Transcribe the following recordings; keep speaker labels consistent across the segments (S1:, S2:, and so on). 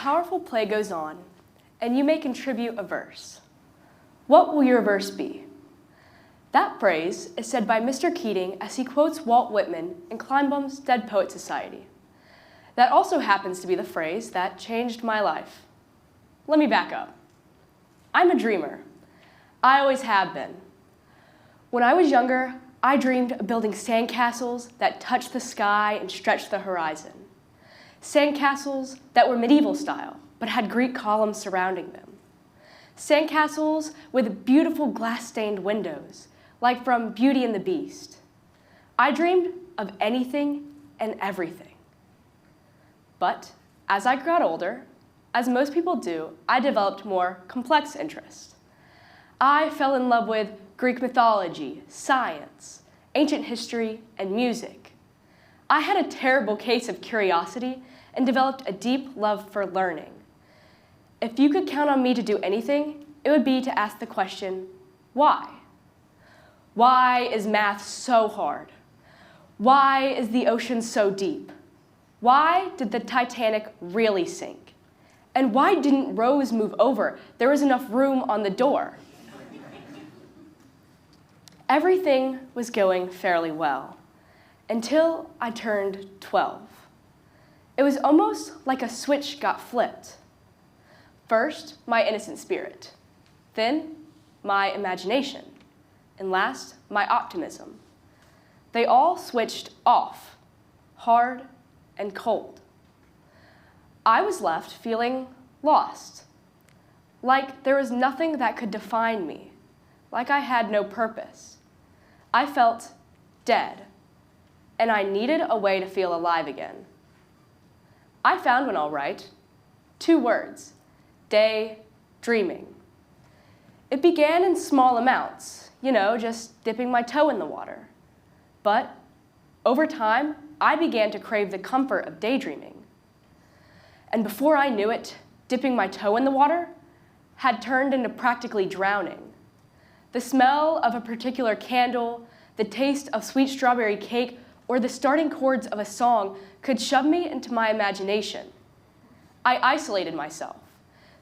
S1: powerful play goes on, and you may contribute a verse. What will your verse be? That phrase is said by Mr. Keating as he quotes Walt Whitman in Kleinbaum's Dead Poet Society. That also happens to be the phrase that changed my life. Let me back up. I'm a dreamer. I always have been. When I was younger, I dreamed of building sandcastles that touched the sky and stretched the horizon. Sandcastles that were medieval style, but had Greek columns surrounding them. Sandcastles with beautiful glass-stained windows, like from Beauty and the Beast. I dreamed of anything and everything. But as I got older, as most people do, I developed more complex interests. I fell in love with Greek mythology, science, ancient history, and music. I had a terrible case of curiosity and developed a deep love for learning. If you could count on me to do anything, it would be to ask the question, why? Why is math so hard? Why is the ocean so deep? Why did the Titanic really sink? And why didn't Rose move over? There was enough room on the door. Everything was going fairly well until I turned 12. It was almost like a switch got flipped. First, my innocent spirit, then my imagination, and last, my optimism. They all switched off, hard and cold. I was left feeling lost, like there was nothing that could define me, like I had no purpose. I felt dead, and I needed a way to feel alive again. I found one all right, 2 words, daydreaming. It began in small amounts, just dipping my toe in the water. But over time, I began to crave the comfort of daydreaming. And before I knew it, dipping my toe in the water had turned into practically drowning. The smell of a particular candle, the taste of sweet strawberry cake, or the starting chords of a song could shove me into my imagination. I isolated myself.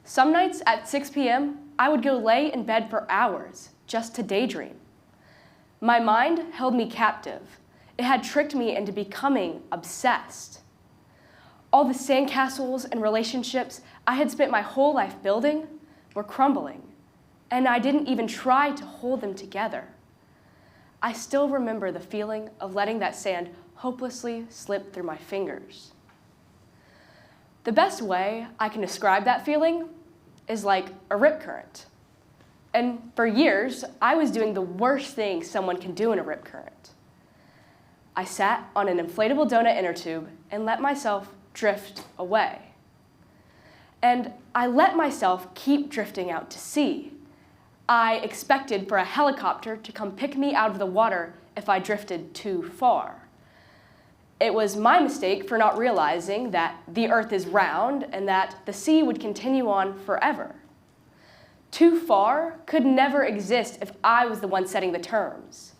S1: Some nights at 6 p.m., I would go lay in bed for hours just to daydream. My mind held me captive. It had tricked me into becoming obsessed. All the sandcastles and relationships I had spent my whole life building were crumbling, and I didn't even try to hold them together. I still remember the feeling of letting that sand hopelessly slip through my fingers. The best way I can describe that feeling is like a rip current. And for years, I was doing the worst thing someone can do in a rip current. I sat on an inflatable donut inner tube and let myself drift away. And I let myself keep drifting out to sea. I expected for a helicopter to come pick me out of the water if I drifted too far. It was my mistake for not realizing that the earth is round and that the sea would continue on forever. Too far could never exist if I was the one setting the terms.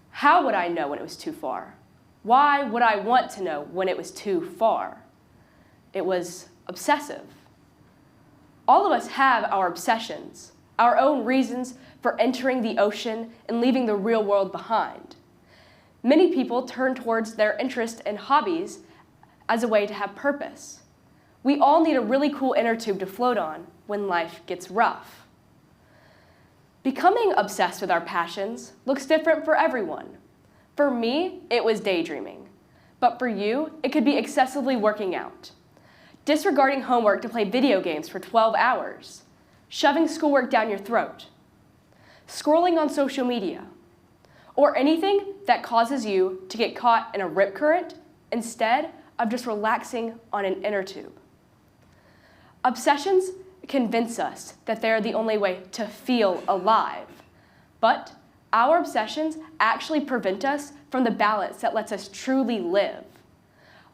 S1: How would I know when it was too far? Why would I want to know when it was too far? It was obsessive. All of us have our obsessions, our own reasons for entering the ocean and leaving the real world behind. Many people turn towards their interest and hobbies as a way to have purpose. We all need a really cool inner tube to float on when life gets rough. Becoming obsessed with our passions looks different for everyone. For me, it was daydreaming. But for you, it could be excessively working out, disregarding homework to play video games for 12 hours, shoving schoolwork down your throat, scrolling on social media, or anything that causes you to get caught in a rip current instead of just relaxing on an inner tube. Obsessions convince us that they're the only way to feel alive, but our obsessions actually prevent us from the balance that lets us truly live.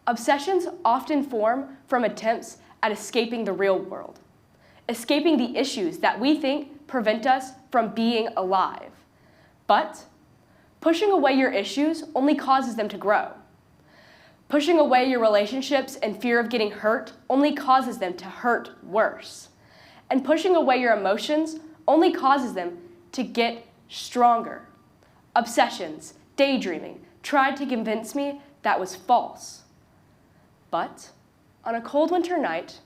S1: Obsessions often form from attempts at escaping the real world, escaping the issues that we think prevent us from being alive. But pushing away your issues only causes them to grow. Pushing away your relationships and fear of getting hurt only causes them to hurt worse. And pushing away your emotions only causes them to get stronger. Obsessions, daydreaming, tried to convince me that was false. But on a cold winter night,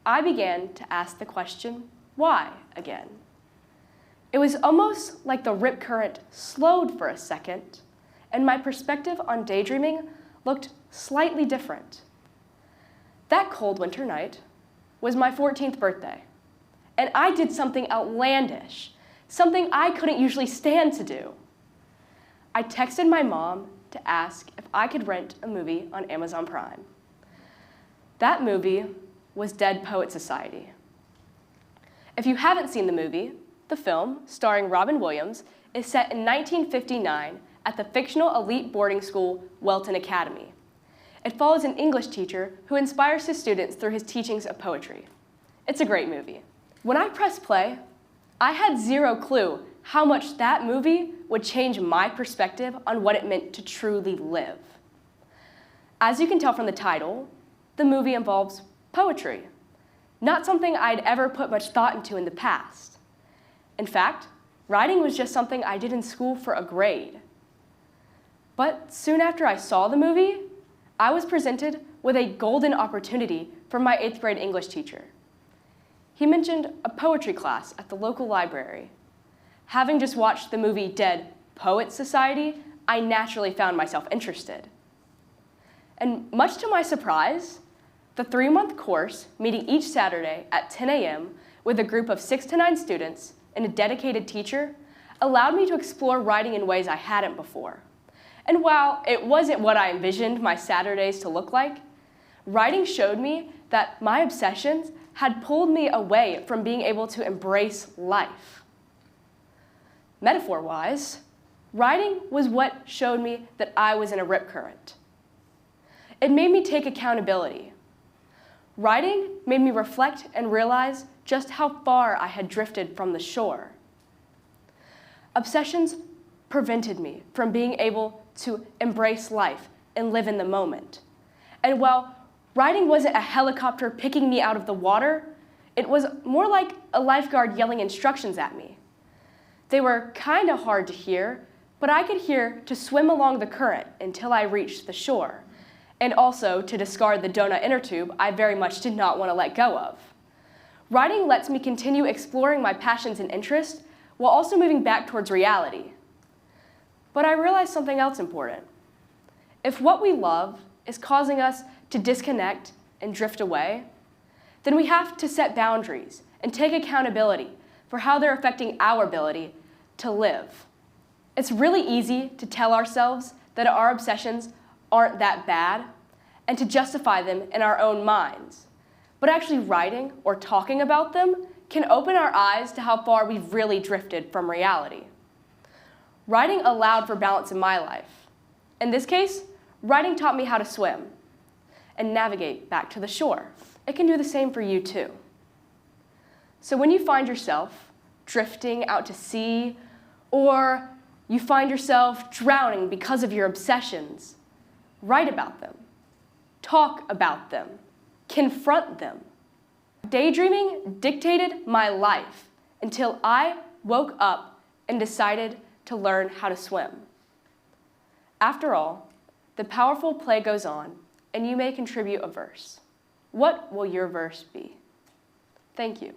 S1: I began to ask the question, why again? It was almost like the rip current slowed for a second, and my perspective on daydreaming looked slightly different. That cold winter night was my 14th birthday, and I did something outlandish, something I couldn't usually stand to do. I texted my mom to ask if I could rent a movie on Amazon Prime. That movie was Dead Poets Society. If you haven't seen the movie, the film, starring Robin Williams, is set in 1959 at the fictional elite boarding school Welton Academy. It follows an English teacher who inspires his students through his teachings of poetry. It's a great movie. When I pressed play, I had zero clue how much that movie would change my perspective on what it meant to truly live. As you can tell from the title, the movie involves poetry, not something I'd ever put much thought into in the past. In fact, writing was just something I did in school for a grade. But soon after I saw the movie, I was presented with a golden opportunity from my 8th grade English teacher. He mentioned a poetry class at the local library. Having just watched the movie Dead Poets Society, I naturally found myself interested. And much to my surprise, the 3-month course, meeting each Saturday at 10 a.m. with a group of 6 to 9 students and a dedicated teacher, allowed me to explore writing in ways I hadn't before. And while it wasn't what I envisioned my Saturdays to look like, writing showed me that my obsessions had pulled me away from being able to embrace life. Metaphor-wise, writing was what showed me that I was in a rip current. It made me take accountability. Writing made me reflect and realize just how far I had drifted from the shore. Obsessions prevented me from being able to embrace life and live in the moment. And while writing wasn't a helicopter picking me out of the water, it was more like a lifeguard yelling instructions at me. They were kind of hard to hear, but I could hear to swim along the current until I reached the shore, and also to discard the donut inner tube I very much did not want to let go of. Writing lets me continue exploring my passions and interests while also moving back towards reality. But I realized something else important. If what we love is causing us to disconnect and drift away, then we have to set boundaries and take accountability for how they're affecting our ability to live. It's really easy to tell ourselves that our obsessions aren't that bad and to justify them in our own minds. But actually writing or talking about them can open our eyes to how far we've really drifted from reality. Writing allowed for balance in my life. In this case, writing taught me how to swim and navigate back to the shore. It can do the same for you too. So when you find yourself drifting out to sea, or you find yourself drowning because of your obsessions, write about them, talk about them, confront them. Daydreaming dictated my life until I woke up and decided to learn how to swim. After all, the powerful play goes on, and you may contribute a verse. What will your verse be? Thank you.